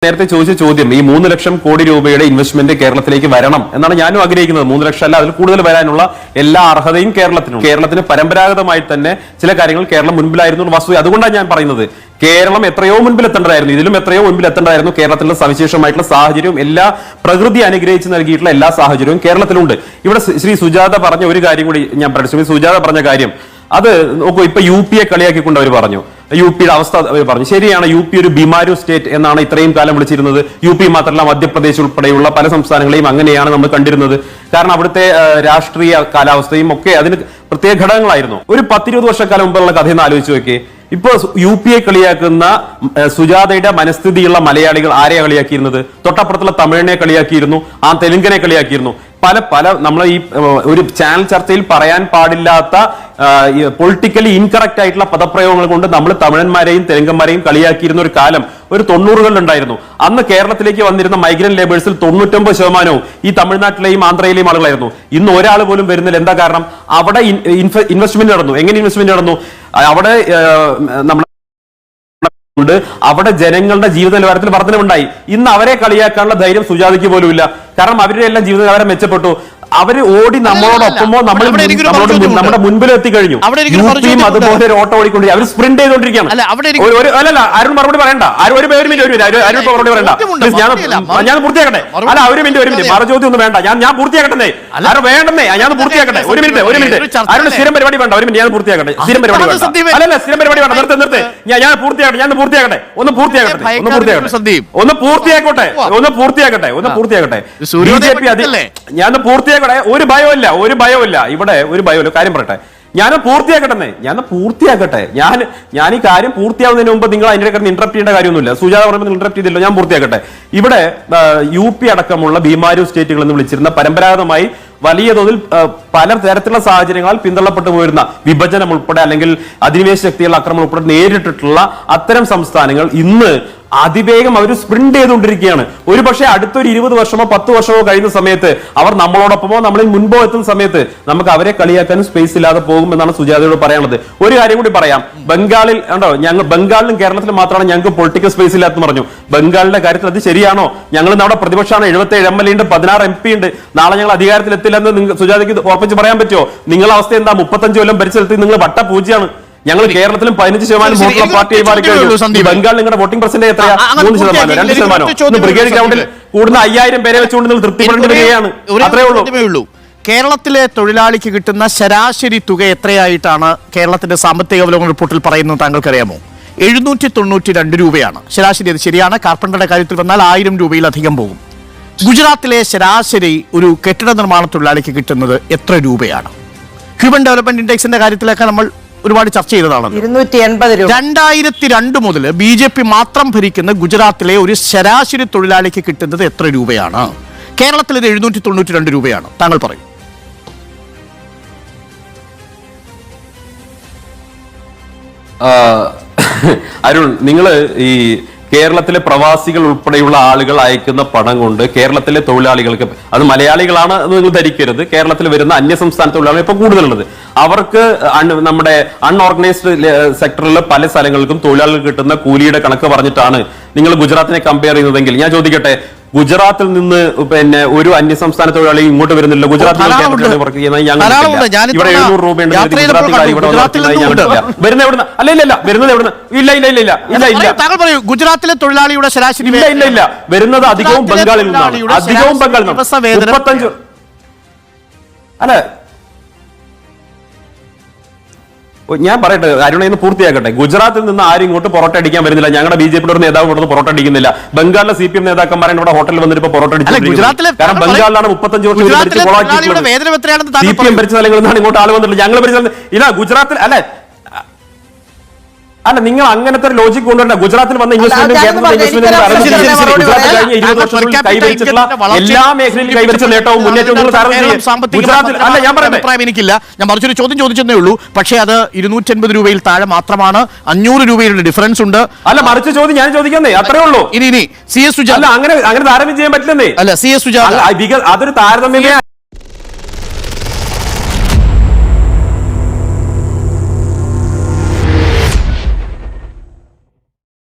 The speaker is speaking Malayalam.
നേരത്തെ ചോദിച്ച ചോദ്യം ഈ 3 ലക്ഷം കോടി രൂപയുടെ ഇൻവെസ്റ്റ്മെന്റ് കേരളത്തിലേക്ക് വരണം എന്നാണ് ഞാനും ആഗ്രഹിക്കുന്നത്. 3 ലക്ഷം അല്ല, അതിൽ കൂടുതൽ വരാനുള്ള എല്ലാ അർഹതയും കേരളത്തിനുണ്ട്. കേരളത്തിന് പരമ്പരാഗതമായി തന്നെ ചില കാര്യങ്ങൾ കേരളം മുൻപിലായിരുന്നു വസ്തു. അതുകൊണ്ടാണ് ഞാൻ പറയുന്നത് കേരളം എത്രയോ മുൻപിൽ എത്തേണ്ടതായിരുന്നു, ഇതിലും എത്രയോ മുൻപിൽ എത്തേണ്ടതായിരുന്നു. കേരളത്തിലുള്ള സവിശേഷമായിട്ടുള്ള സാഹചര്യവും എല്ലാ പ്രകൃതി അനുഗ്രഹിച്ച് നൽകിയിട്ടുള്ള എല്ലാ സാഹചര്യവും കേരളത്തിലുണ്ട്. ഇവിടെ ശ്രീ സുജാത പറഞ്ഞ ഒരു കാര്യം കൂടി ഞാൻ പറഞ്ഞു. സുജാത പറഞ്ഞ കാര്യം അത് നോക്കൂ, ഇപ്പൊ UP-യെ കളിയാക്കിക്കൊണ്ട് അവർ പറഞ്ഞു, UP-യുടെ അവസ്ഥ അവർ പറഞ്ഞു. ശരിയാണ്, UP ഒരു ബിമാരു സ്റ്റേറ്റ് എന്നാണ് ഇത്രയും കാലം വിളിച്ചിരുന്നത്. UP മാത്രമല്ല, മധ്യപ്രദേശ് ഉൾപ്പെടെയുള്ള പല സംസ്ഥാനങ്ങളെയും അങ്ങനെയാണ് നമ്മൾ കണ്ടിരുന്നത്. കാരണം അവിടുത്തെ രാഷ്ട്രീയ കാലാവസ്ഥയും ഒക്കെ അതിന് പ്രത്യേക ഘടകങ്ങളായിരുന്നു. ഒരു 10-20 വർഷക്കാലം മുമ്പുള്ള കഥയെന്ന് ആലോചിച്ച് നോക്കി. ഇപ്പൊ UP-യെ കളിയാക്കുന്ന സുജാതയുടെ മനസ്ഥിതിയുള്ള മലയാളികൾ ആരെയാണ് കളിയാക്കിയിരുന്നത്? തൊട്ടപ്പുറത്തുള്ള തമിഴിനെ കളിയാക്കിയിരുന്നു, ആ തെലുങ്കിനെ കളിയാക്കിയിരുന്നു. പല നമ്മൾ ഈ ഒരു ചാനൽ ചർച്ചയിൽ പറയാൻ പാടില്ലാത്ത പൊളിറ്റിക്കലി ഇൻകറക്റ്റ് ആയിട്ടുള്ള പദപ്രയോഗങ്ങൾ കൊണ്ട് നമ്മൾ തമിഴന്മാരെയും തെലുങ്കന്മാരെയും കളിയാക്കിയിരുന്ന ഒരു കാലം ഒരു 90-കളിൽ ഉണ്ടായിരുന്നു. അന്ന് കേരളത്തിലേക്ക് വന്നിരുന്ന മൈഗ്രന്റ് ലേബേഴ്സിൽ 99% ഈ തമിഴ്നാട്ടിലെയും ആന്ധ്രയിലെയും ആളുകളായിരുന്നു. ഇന്ന് ഒരാൾ പോലും വരുന്നില്ല. എന്താ കാരണം? അവിടെ ഇൻവെസ്റ്റ്മെന്റ് നടന്നു. എങ്ങനെ ഇൻവെസ്റ്റ്മെന്റ് നടന്നു? അവിടെ നമ്മൾ അവിടെ ജനങ്ങളുടെ ജീവിത നിലവാരത്തിൽ വർധനവുണ്ടായി. ഇന്ന് അവരെ കളിയാക്കാനുള്ള ധൈര്യം സുജാതയ്ക്ക് പോലും ഇല്ല. കാരണം അവരുടെ എല്ലാം ജീവിത നിലവാരം മെച്ചപ്പെട്ടു. അവര് ഓടി നമ്മളോടൊപ്പമോ നമ്മുടെ മുൻപിൽ എത്തിക്കഴിഞ്ഞു. UP-യും അതുപോലെ ഒരു ഓട്ടം ഓടിക്കൊണ്ട് അവർ സ്പ്രിന്റ് ചെയ്തോണ്ടിരിക്കുകയാണ്. അല്ലല്ല, ആരും മറുപടി പറയണ്ട. ഒരു മിനിറ്റ് മറുപടി പറയണ്ട. ഞാൻ പൂർത്തിയാക്കട്ടെ. അല്ല, ഒരു മിനിറ്റ് മറുചോദ്യം ഒന്നും വേണ്ട. ഞാൻ പൂർത്തിയാക്കട്ടെ. ആരും വേണ്ടെന്നേ, ഞാൻ പൂർത്തിയാക്കട്ടെ. ഒരു മിനിറ്റ് ആരുടെ സ്ഥിരം പരിപാടി വേണ്ട. ഒരു മിനിറ്റ്, ഞാൻ പൂർത്തിയാക്കട്ടെ. സ്ഥിരം പരിപാടി വേണ്ട. അല്ലല്ല, സ്ഥിരം പരിപാടി വേണ്ട. നിർത്തേ. ഞാൻ പൂർത്തിയാക്കട്ടെ. ഒന്ന് പൂർത്തിയാക്കട്ടെ. ഞാൻ പൂർത്തിയാക്കട്ടെ. ഒരു ഭയമില്ല ഇവിടെ, ഒരു ഭയമില്ല. കാര്യം പറയട്ടെ, ഞാൻ പൂർത്തിയാക്കട്ടെ. ഞാൻ ഈ കാര്യം പൂർത്തിയാവുന്നതിന് മുമ്പ് നിങ്ങൾ അതിന്റെ കിടന്ന് ഇന്ററപ്റ്റ് ചെയ്യേണ്ട കാര്യമൊന്നുമില്ല. സുജാത പറയുമ്പോൾ ഇന്ററപ്റ്റ് ചെയ്തില്ല. ഞാൻ പൂർത്തിയാക്കട്ടെ. ഇവിടെ UP അടക്കമുള്ള ബിമാരു സ്റ്റേറ്റുകൾ എന്ന് വിളിച്ചിരുന്ന പരമ്പരാഗതമായി വലിയ തോതിൽ പല തരത്തിലുള്ള സാഹചര്യങ്ങളാൽ പിന്തള്ളപ്പെട്ടു പോയിരുന്ന വിഭജനം ഉൾപ്പെടെ അല്ലെങ്കിൽ അധിനിവേശ ശക്തികളുടെ ആക്രമണം ഉൾപ്പെടെ നേരിട്ടിട്ടുള്ള അത്തരം സംസ്ഥാനങ്ങൾ ഇന്ന് അതിവേഗം അവർ സ്പ്രിന്റ് ചെയ്തുകൊണ്ടിരിക്കുകയാണ്. ഒരു പക്ഷേ അടുത്തൊരു 20 വർഷമോ 10 വർഷമോ കഴിയുന്ന സമയത്ത് അവർ നമ്മളോടൊപ്പമോ നമ്മളിൽ മുൻപോ എത്തുന്ന സമയത്ത് നമുക്ക് അവരെ കളിയാക്കാനും സ്പേസ് ഇല്ലാതെ പോകും എന്നാണ് സുജാതയോട് പറയാനുള്ളത്. ഒരു കാര്യം കൂടി പറയാം. ബംഗാളിൽ ഉണ്ടോ, ബംഗാളിലും കേരളത്തിലും മാത്രമാണ് ഞങ്ങൾക്ക് പൊളിറ്റിക്കൽ സ്പേസ് ഇല്ലാത്തെന്ന് പറഞ്ഞു. ബംഗാളിന്റെ കാര്യത്തിൽ അത് ശരിയാണോ? ഞങ്ങൾ നമ്മുടെ പ്രതിപക്ഷമാണ്, 77 MLA ഉണ്ട്, 16 MP ഉണ്ട്. നാളെ ഞങ്ങൾ അധികാരത്തിൽ എത്തില്ലെന്ന് സുജാതയ്ക്ക് ഉറപ്പിച്ച് പറയാൻ പറ്റുമോ? നിങ്ങളുടെ അവസ്ഥ എന്താ? 35 കൊല്ലം ഭരിച്ചെടുത്ത് നിങ്ങൾ വട്ടപൂജ്യാണ്. ഞങ്ങൾ കേരളത്തിലും 15% വോട്ടുള്ള പാർട്ടിയായി മാറിക്കഴിഞ്ഞു. ബംഗാൾ നിങ്ങളുടെ വോട്ടിംഗ് പെർസെന്റേജ് എത്രയാ? 3%, 2%. ബ്രിഗേഡ് ഗ്രൗണ്ടിൽ കൂടുന്ന 5000 പേരെ വെച്ചുകൊണ്ട് നിങ്ങൾ തൃപ്തിപ്പെടേണ്ടി വരികയാണ്. അത്രേ ഉള്ളൂ. കേരളത്തിലെ തൊഴിലാളിക്ക് കിട്ടുന്ന ശരാശരി തുക എത്രയായിട്ടാണ് കേരളത്തിന്റെ സാമ്പത്തിക അവലോകന റിപ്പോർട്ടിൽ പറയുന്നത് താങ്കൾക്കറിയാമോ? 792 രൂപയാണ് ശരാശരി. അത് ശരിയാണ്. കാർപ്പൻ്ററുടെ കാര്യത്തിൽ വന്നാൽ 1000 രൂപയിലധികം പോകും. ഗുജറാത്തിലെ ശരാശരി ഒരു കെട്ടിട നിർമ്മാണ തൊഴിലാളിക്ക് കിട്ടുന്നത് എത്ര രൂപയാണ്? ഹ്യൂമൻ ഡെവലപ്മെന്റ് ഇൻഡെക്സിന്റെ കാര്യത്തിലൊക്കെ നമ്മൾ ഒരുപാട് ചർച്ച ചെയ്തതാണ്. 2002 മുതൽ BJP മാത്രം ഭരിക്കുന്ന ഗുജറാത്തിലെ ഒരു ശരാശരി തൊഴിലാളിക്ക് കിട്ടുന്നത് എത്ര രൂപയാണ്? കേരളത്തിൽ ഇത് 792 രൂപയാണ്. താങ്കൾ പറയും. അരുൺ, നിങ്ങള് ഈ കേരളത്തിലെ പ്രവാസികൾ ഉൾപ്പെടെയുള്ള ആളുകൾ അയക്കുന്ന പണം കൊണ്ട് കേരളത്തിലെ തൊഴിലാളികൾക്ക്, അത് മലയാളികളാണ് നിങ്ങൾ ധരിക്കരുത്, കേരളത്തിൽ വരുന്ന അന്യസംസ്ഥാന തൊഴിലാളികൾ ഇപ്പൊ കൂടുതലുള്ളത്, അവർക്ക് നമ്മുടെ അൺഓർഗനൈസ്ഡ് സെക്ടറിൽ പല സ്ഥലങ്ങൾക്കും തൊഴിലാളികൾ കിട്ടുന്ന കൂലിയുടെ കണക്ക് പറഞ്ഞിട്ടാണ് നിങ്ങൾ ഗുജറാത്തിനെ കമ്പയർ ചെയ്യുന്നതെങ്കിൽ ഞാൻ ചോദിക്കട്ടെ, ഗുജറാത്തിൽ നിന്ന് പിന്നെ ഒരു അന്യസംസ്ഥാന തൊഴിലാളി ഇങ്ങോട്ട് വരുന്നില്ല. ഗുജറാത്തിൽ ഇവിടെ 700 രൂപയുണ്ട്. വരുന്നത് എവിടുന്ന? അല്ല, വരുന്നത് എവിടുന്ന്? ഇല്ല. ഗുജറാത്തിലെ തൊഴിലാളിയുടെ ശരാശരി ഇല്ല. വരുന്നത് അധികവും ബംഗാളിൽ നിന്നാണ്. 35. അല്ല, ഞാൻ പറയട്ടെ, അരുണയെന്ന് പൂർത്തിയാക്കട്ടെ. ഗുജറാത്തിൽ നിന്ന് ആരും ഇങ്ങോട്ട് പൊറോട്ട അടിക്കാൻ വരുന്നില്ല. ഞങ്ങളുടെ BJP-യുടെ ഒരു നേതാവ് ഇവിടെ പൊറോട്ട അടിക്കുന്നില്ല. ബംഗാളിലെ CPM നേതാക്കന്മാരെ ഇവിടെ ഹോട്ടലിൽ വന്നിട്ട് പൊറോട്ട അടിച്ചു. കാരണം ബംഗാളിലാണ് 35 വർഷം CPM ഭരിച്ച സ്ഥലങ്ങളിൽ നിന്നാണ് ഇങ്ങോട്ട് ആൾ വന്നിട്ടില്ല. ഞങ്ങൾ ഭരിച്ച ഇല്ല ഗുജറാത്തിൽ. അല്ല, നിങ്ങൾ അങ്ങനത്തെ ഒരു ലോജിക് കൊണ്ടുവരണ്ട. ഗുജറാത്തിൽ വന്ന എല്ലാ മേഖലയിലും കൈവരിച്ച നേട്ടവും മുന്നേറ്റവും എനിക്കില്ല. ഞാൻ മറിച്ചൊരു ചോദ്യം ചോദിച്ചതേ ഉള്ളൂ. പക്ഷേ അത് 250 രൂപയിൽ താഴെ മാത്രമാണ്. 500 രൂപയുടെ ഡിഫറൻസ് ഉണ്ട്. അല്ല, മറിച്ച് ചോദ്യം ഞാൻ ചോദിക്കുന്നേ, അത്രേ ഉള്ളൂ. ഇനി CS സുജാത അങ്ങനെ താരതമ്യം ചെയ്യാൻ പറ്റില്ലെന്നേ. അല്ല, CS സുജാത അതൊരു താരതമ്യമേ